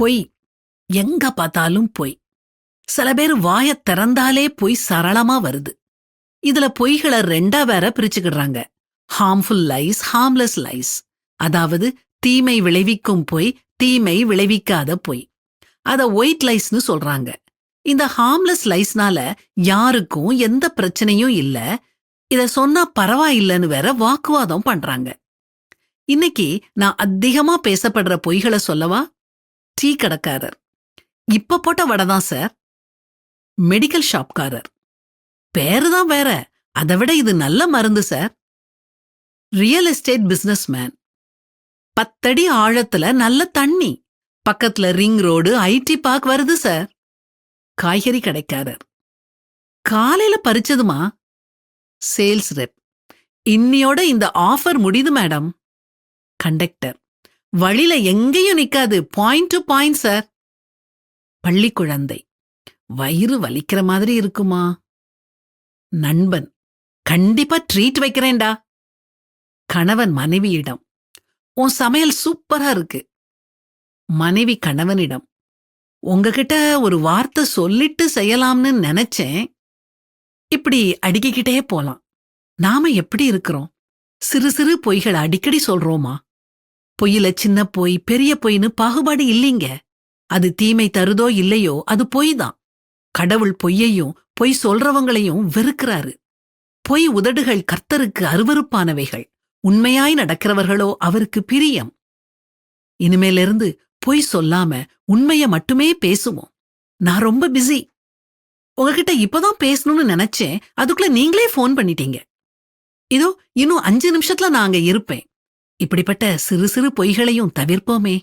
பொய். எங்க பார்த்தாலும் பொய். சில பேர் வாயத் திறந்தாலே பொய் சரளமா வருது. இதுல பொய்களை ரெண்டா வேற பிரிச்சுக்கிடுறாங்க. Harmful lies, harmless lies. அதாவது தீமை விளைவிக்கும் பொய், தீமை விளைவிக்காத பொய். அத ஒயிட் லைஸ்னு சொல்றாங்க. இந்த ஹார்ம்லெஸ் லைஸ்னால யாருக்கும் எந்த பிரச்சனையும் இல்ல, இத சொன்னா பரவாயில்லன்னு வேற வாக்குவாதம் பண்றாங்க. இன்னைக்கு நான் அதிகமா பேசப்படுற பொய்களை சொல்லவா? டீ கடைக்காரர், இப்ப போட்ட வடைதான் சார். மெடிக்கல் ஷாப்காரர், பேருதான் வேற, அதை விட இது நல்ல மருந்து சார். ரியல் எஸ்டேட் பிசினஸ்மேன், 10 அடி ஆழத்துல நல்ல தண்ணி, பக்கத்துல ரிங் ரோடு, ஐடி பார்க் வருது சார். காய்கறி கடைக்காரர், காலையில பறிச்சதுமா. சேல்ஸ் ரெப், இன்னியோட இந்த ஆஃபர் முடியுது மேடம். கண்டக்டர், வழியில எங்கேயும் நிக்காது, பாயிண்ட் டு பாயிண்ட் சார். பள்ளி குழந்தை, வயிறு வலிக்கிற மாதிரி இருக்குமா? நண்பன், கண்டிப்பா ட்ரீட் வைக்கிறேன்டா. கணவன் மனைவியிடம், உன் சமையல் சூப்பரா இருக்கு. மனைவி கணவனிடம், உங்ககிட்ட ஒரு வார்த்தை சொல்லிட்டு செய்யலாம்னு நினைச்சேன். இப்படி அடுக்கிக்கிட்டே போலாம். நாம எப்படி இருக்கிறோம்? சிறு சிறு பொய்கள் அடிக்கடி சொல்றோமா? பொய்யில சின்ன பொய், பெரிய பொய்னு பாகுபாடு இல்லைங்க. அது தீமை தருதோ இல்லையோ, அது பொய் தான். கடவுள் பொய்யையும் பொய் சொல்றவங்களையும் வெறுக்கிறாரு. பொய் உதடுகள் கர்த்தருக்கு அருவருப்பானவைகள், உண்மையாய் நடக்கிறவர்களோ அவருக்கு பிரியம். இனிமேலிருந்து பொய் சொல்லாம உண்மைய மட்டுமே பேசுவோம். நான் ரொம்ப பிஸி, உங்ககிட்ட இப்பதான் பேசணும்னு நினைச்சேன், அதுக்குள்ள நீங்களே போன் பண்ணிட்டீங்க. இதோ இன்னும் 5 நிமிஷத்துல நான் அங்க இருப்பேன். இப்படிப்பட்ட சிறு சிறு பொய்களையும் தவிர்ப்போமே.